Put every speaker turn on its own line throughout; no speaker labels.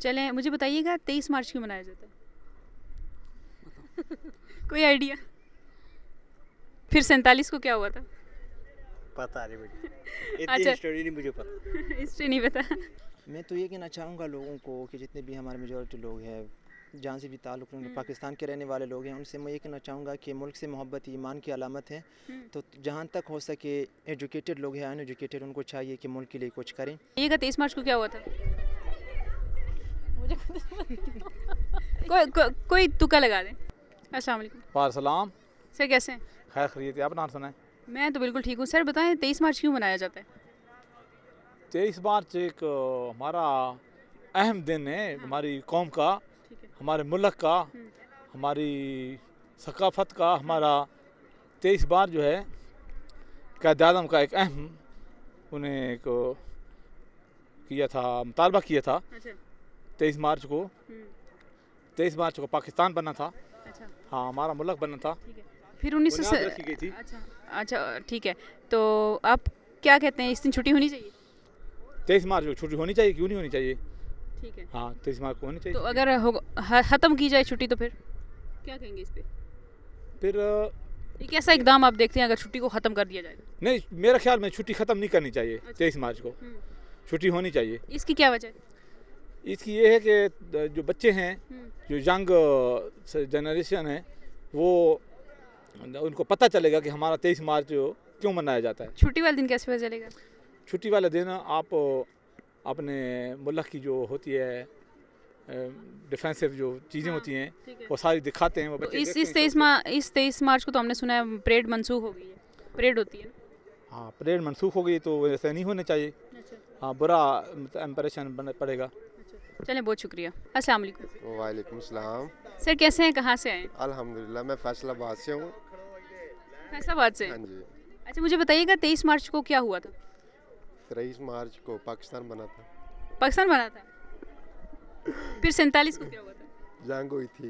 चलें, मुझे बताइएगा 23 मार्च क्यों मनाया जाता है? कोई आइडिया? फिर 47 को क्या हुआ था?
पता नहीं मुझे, इतनी
अच्छा।
हिस्टोरी नहीं मुझे पता।
हिस्ट्री नहीं पता।
मैं तो ये कहना चाहूँगा लोगों को कि जितने भी हमारे मेजॉरिटी लोग हैं, जहाँ से भी ताल्लुक़ पाकिस्तान के रहने वाले लोग हैं, उनसे मैं ये कहना चाहूँगा कि मुल्क से मोहब्बत ईमान की अलामत है। तो जहाँ तक हो सके एजुकेटेड लोग हैं, अनएजुकेटेड, उनको चाहिए कि मुल्क के लिए कुछ करें।
ये 23 मार्च को क्या हुआ था? मुझे कोई तुक्का लगा दें। अस्सलाम वालेकुम।
वालेकुम।
सर कैसे हैं?
खैर खैरियत है, आप नाम सुनाएं।
मैं तो बिल्कुल ठीक हूँ। सर बताएं 23 मार्च क्यों मनाया जाता है?
23 मार्च एक हमारा अहम दिन है, हमारी कौम का, हमारे मुल्क का, हमारी सकाफत का। हमारा 23 मार्च जो है क़ायद आज़म का एक अहम उन्हें एक किया था, मुतालबा किया था। 23 मार्च को 23 मार्च को पाकिस्तान बना था। हाँ, हमारा मुल्क बना था।
फिर 1900
बुनियाद रखी गई थी।
अच्छा ठीक है। तो आप क्या कहते हैं, इस दिन छुट्टी होनी चाहिए?
23 मार्च को छुट्टी होनी चाहिए, क्यों नहीं होनी चाहिए?
ठीक है।
हाँ, 23 मार्च को होनी चाहिए।
तो अगर ख़त्म की जाए छुट्टी तो फिर क्या कहेंगे इस पे?
फिर
ये कैसा इकदाम आप देखते हैं अगर छुट्टी को ख़त्म कर दिया जाए?
नहीं, मेरा ख्याल में छुट्टी ख़त्म नहीं करनी चाहिए। 23 मार्च को छुट्टी होनी चाहिए।
इसकी क्या वजह है?
इसकी ये है कि जो बच्चे हैं, जो यंग जनरेशन है, वो उनको पता चलेगा कि हमारा 23 मार्च क्यों मनाया जाता है।
छुट्टी वाले दिन कैसे पता चलेगा?
छुट्टी वाले दिन आप अपने मुल्क की जो होती है डिफेंसिव जो चीज़ें होती हैं, वो सारी दिखाते हैं। वो
तो
बच्चे
इस
देखते हैं।
23 मार्च को तो हमने सुना है परेड मनसूख हो गई है। परेड होती है ना?
हाँ, परेड मनसूख हो गई तो ऐसा नहीं होना चाहिए। हाँ, बुरा इम्प्रेशन पड़ेगा।
चलें, बहुत शुक्रिया। अस्सलाम वालेकुम।
वालेकुम सलाम।
सर कैसे हैं, कहाँ से आए?
अल्हम्दुलिल्लाह, मैं फैसलाबाद से हूँ।
फैसलाबाद से?
हाँ जी।
अच्छा, मुझे बताइएगा 23 मार्च को क्या हुआ था?
23 मार्च को पाकिस्तान बना था।
पाकिस्तान बना था। फिर 47 को क्या हुआ था?
जंग हुई थी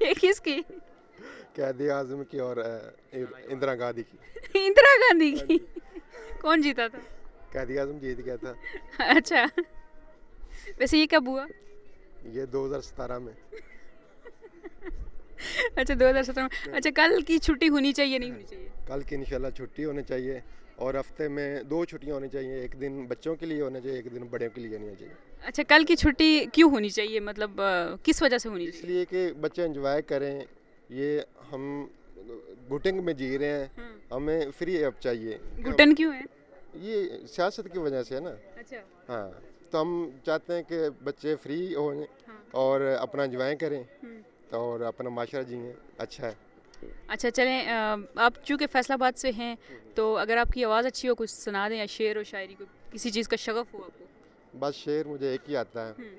ये किसकी?
क़ायद आज़म की और इंदिरा गांधी की।
इंदिरा गांधी की? कौन जीता था?
क़ायद आज़म जीत गया था।
अच्छा, वैसे ये कब हुआ?
ये 2017 में।
अच्छा, 2017 में। अच्छा, कल की छुट्टी होनी चाहिए नहीं होनी चाहिए?
कल की इंशाल्लाह छुट्टी होनी चाहिए, और हफ्ते में 2 छुट्टियाँ होनी चाहिए। एक दिन बच्चों के लिए होना चाहिए, एक दिन बड़ों के लिए होनी चाहिए।
अच्छा, कल की छुट्टी क्यों होनी चाहिए, मतलब किस वजह से होनी चाहिए?
इसलिए कि बच्चे एंजॉय करें। ये हम घुटन में जी रहे हैं, हमें फ्री अब चाहिए।
घुटन क्यों है?
ये सियासत की वजह से है ना।
अच्छा।
हाँ, तो हम चाहते हैं कि बच्चे फ्री हों और अपना एंजॉय करें और अपना माशरा जिएँ। अच्छा है।
अच्छा, चलें, आप चूँकि फैसलाबाद से हैं, तो अगर आपकी आवाज़ अच्छी हो कुछ सुना दें, या शेर और शायरी को, किसी चीज़ का शगफ हो आपको।
बस शेर मुझे एक ही आता है,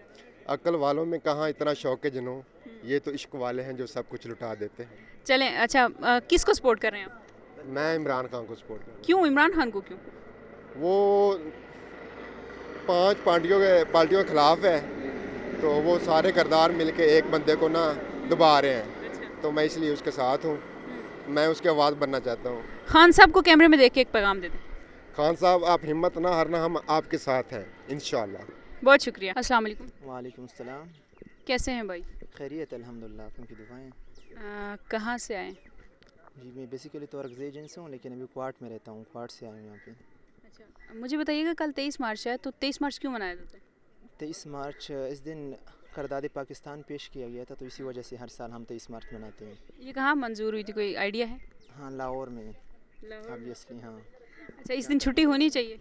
अक्ल वालों में कहाँ इतना शौक जुनूं, ये तो इश्क वाले हैं जो सब कुछ लुटा देते हैं।
चलें, अच्छा, किसको सपोर्ट कर रहे हैं आप?
मैं इमरान खान को सपोर्ट कर रहा हूँ।
क्यों इमरान खान को क्यों?
वो 5 पार्टियों के खिलाफ है, तो वो सारे किरदार मिलके एक बंदे को ना दबा रहे हैं। तो मैं इसलिए उसके साथ हूँ, मैं उसकी आवाज़ बनना चाहता हूँ।
खान साहब को कैमरे में देख के एक पैगाम दे दें।
खान साहब, आप हिम्मत ना हारना, हम आपके साथ हैं इंशाल्लाह।
बहुत शुक्रिया। अस्सलाम वालेकुम।
वालेकुम सलाम।
कैसे हैं भाई?
खैरियत अल्हम्दुलिल्लाह, आपकी दुआएं।
कहाँ से आए?
जी, मैं बेसिकली तो अर्गज़ेजन से हूँ, लेकिन अभी क्वार्ट में रहता हूँ। क्वार्ट से आया हूँ यहाँ पे।
अच्छा, मुझे बताइएगा कल 23 मार्च है, तो 23 मार्च क्यों मनाया जाता है?
23 मार्च इस दिन करदाद पाकिस्तान पेश किया गया था, तो इसी वजह से हर साल हम 23 मार्च मनाते हैं।
ये कहाँ मंजूर हुई थी, कोई आइडिया है?
हाँ, लाहौर में ऑब्वियसली। हाँ।
अच्छा, इस दिन छुट्टी होनी चाहिए?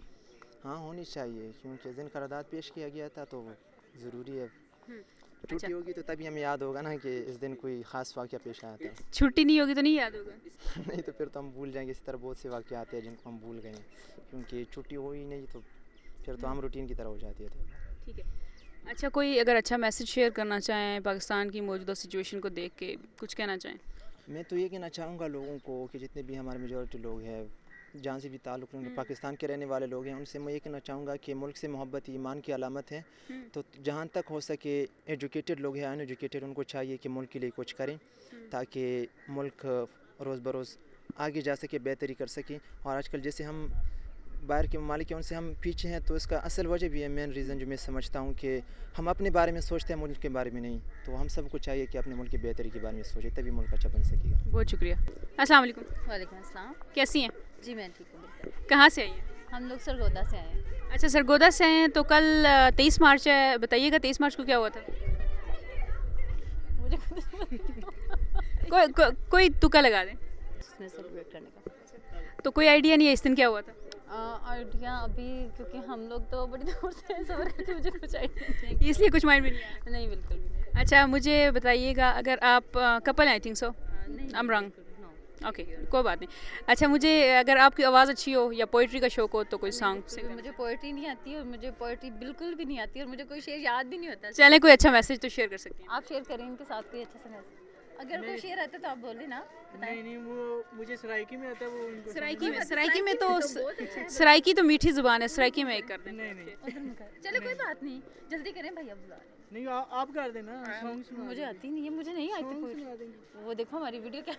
हाँ, होनी चाहिए, क्योंकि इस दिन करारदाद पेश किया गया था, तो ज़रूरी है। छुट्टी होगी तो तभी हमें याद होगा ना कि इस दिन कोई ख़ास वाक़या पेश आया था।
छुट्टी नहीं होगी तो नहीं याद होगा।
नहीं तो फिर तो हम भूल जाएंगे। इसी तरह बहुत से वाक़या आते हैं जिनको हम भूल गए हैं, क्योंकि छुट्टी हो ही नहीं तो फिर तो हम रूटीन की तरह हो जाती है।
ठीक है। अच्छा, कोई अगर अच्छा मैसेज शेयर करना चाहें पाकिस्तान की मौजूदा सिचुएशन को देख के, कुछ कहना चाहें?
मैं तो ये कहना चाहूँगा लोगों को कि जितने भी हमारे मेजॉरिटी लोग हैं, जहाँ से भी ताल्लुक़ पाकिस्तान के रहने वाले लोग हैं, उनसे मैं ये कहना चाहूँगा कि मुल्क से मोहब्बत ईमान की अलामत है। तो जहाँ तक हो सके एजुकेटेड लोग हैं, अनएजुकेटेड, उनको चाहिए कि मुल्क के लिए कुछ करें, ताकि मुल्क रोज़ बरोज़ आगे जा सके, बेहतरी कर सके। और आजकल जैसे हम बाहर के ममालिक हैं उनसे हम पीछे हैं, तो इसका असल वजह भी है, मेन रीज़न जो मैं समझता हूँ कि हम अपने बारे में सोचते हैं, मुल्क के बारे में नहीं। तो हम सबको चाहिए कि अपने मुल्क की बेहतरी के बारे में सोचें, तभी मुल्क अच्छा बन सकेगा।
बहुत शुक्रिया। अस्सलाम वालेकुम।
वालेकुम अस्सलाम।
कैसी हैं?
जी मैं ठीक हूँ बिल्कुल।
कहाँ से आई हैं?
हम लोग सरगोदा से आए हैं।
अच्छा, सरगोदा से आए हैं। तो कल 23 मार्च है, बताइएगा 23 मार्च को क्या हुआ था?
मुझे खुद
कोई तुक्का लगा दें।
इसमें सेलिब्रेट करने का
तो कोई आइडिया नहीं है इस दिन क्या हुआ था?
आइडिया अभी, क्योंकि हम लोग तो बड़ी दूर से हैं, सो कि मुझे कुछ आइडिया नहीं।
इसलिए कुछ माइंड में नहीं आया।
नहीं बिल्कुल भी नहीं।
अच्छा, मुझे बताइएगा, अगर आप couple I think so, I am wrong, okay कोई बात नहीं। अच्छा, मुझे अगर आपकी आवाज़ अच्छी हो या पोइट्री का शौक हो तो कोई सॉन्ग।
मुझे पोइट्री नहीं आती और मुझे पोइट्री बिल्कुल भी नहीं आती और मुझे कोई शेर याद भी नहीं होता।
चलें, कोई अच्छा मैसेज तो शेयर कर सकती हैं।
आप शेयर करें इनके साथ कोई अच्छा सा मैसेज। अगर कोई शेर आता तो आप बोले ना।
नहीं वो मुझे सराइकी में आता है, वो उनको
सराइकी तो मीठी ज़ुबान है, सराइकी में एक कर दें।
नहीं
चलो कोई बात नहीं, जल्दी करें भैया बुला रहे हैं।
नहीं आप कर देना। सॉन्ग सुना
मुझे आती नहीं है, मुझे नहीं आती पोइट्री। वो देखो हमारी वीडियो क्या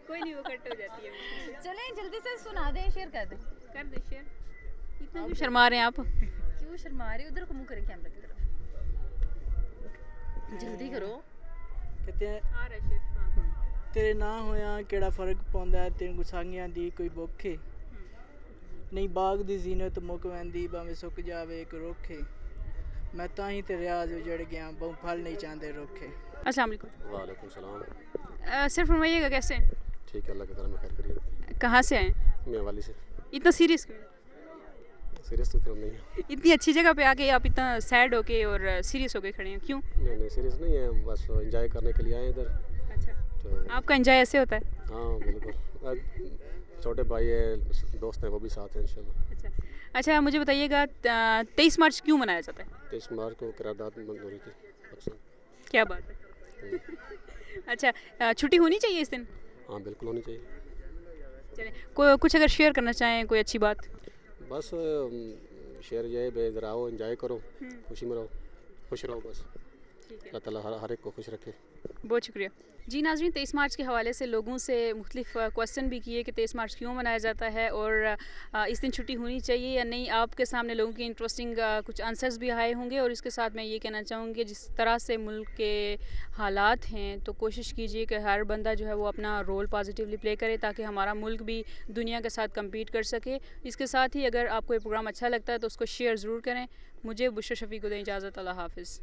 कोई नहीं, वो कट हो जाती है।
चलें जल्दी से सुना दें, शेयर कर दें।
कर दे शेयर। इतना क्यों शर्मा रहे हैं आप?
क्यों शर्मा रहे? उधर को मुंह करें कैमरा की तरफ। जल्दी करो।
कहते हैं
आ रहा है शेयर। हाँ।
तेरे ना होया केड़ा फर्क पौंदा है, तेन गुसांगियां दी कोई भुखे नहीं, बाग दी जीनत मुक वैंदी भावें सुक जावे एक रोखे, मैं ताही ते रियाज उजड़ गया बहु फल नहीं चाहते रोखे।
अस्सलाम वालेकुम।
वालेकुम सलाम।
सर फरमाइएगा कैसे?
ठीक है, अल्लाह के करम में खैर करिए।
कहाँ से आए?
मैं वाली से।
इतना सीरियस क्यों?
सीरियस तो नहीं है।
इतनी अच्छी जगह पे आके आप इतना सैड होके और सीरियस होके खड़े हैं, क्यों?
नहीं सीरियस नहीं है, बस एंजॉय करने के लिए आए इधर।
अच्छा,
तो
आपका एंजॉय ऐसे होता है?
हाँ बिल्कुल। छोटे भाई है, दोस्त हैं, वो भी साथ हैं इंशाल्लाह।
अच्छा, मुझे बताइएगा 23 मार्च क्यों मनाया जाता है?
23 मार्च को करारदाद मंजूरी की पाकिस्तान।
क्या बात है। अच्छा, छुट्टी होनी चाहिए इस दिन?
हाँ बिल्कुल होनी चाहिए।
चलें, कुछ अगर शेयर करना चाहें, कोई अच्छी बात?
बस शेयर ये है, इधर आओ एंजॉय करो, खुशी में रहो, खुश रहो बस। अल्लाह ताला हर एक को खुश रखे।
बहुत शुक्रिया जी। नाज़रीन, 23 मार्च के हवाले से लोगों से मुख्तलिफ क्वेश्चन भी किए कि 23 मार्च क्यों मनाया जाता है और इस दिन छुट्टी होनी चाहिए या नहीं। आपके सामने लोगों की इंटरेस्टिंग कुछ आंसर्स भी आए होंगे और इसके साथ मैं ये कहना चाहूँगी, जिस तरह से मुल्क के हालात हैं तो कोशिश कीजिए कि हर बंदा जो है वो अपना रोल पॉजिटिवली प्ले करे ताकि हमारा मुल्क भी दुनिया के साथ कम्पीट कर सके। इसके साथ ही अगर आपको ये प्रोग्राम अच्छा लगता है तो उसको शेयर ज़रूर करें। मुझे बुशरा शफ़ी को दें इजाज़त। अल्लाह हाफ़िज़।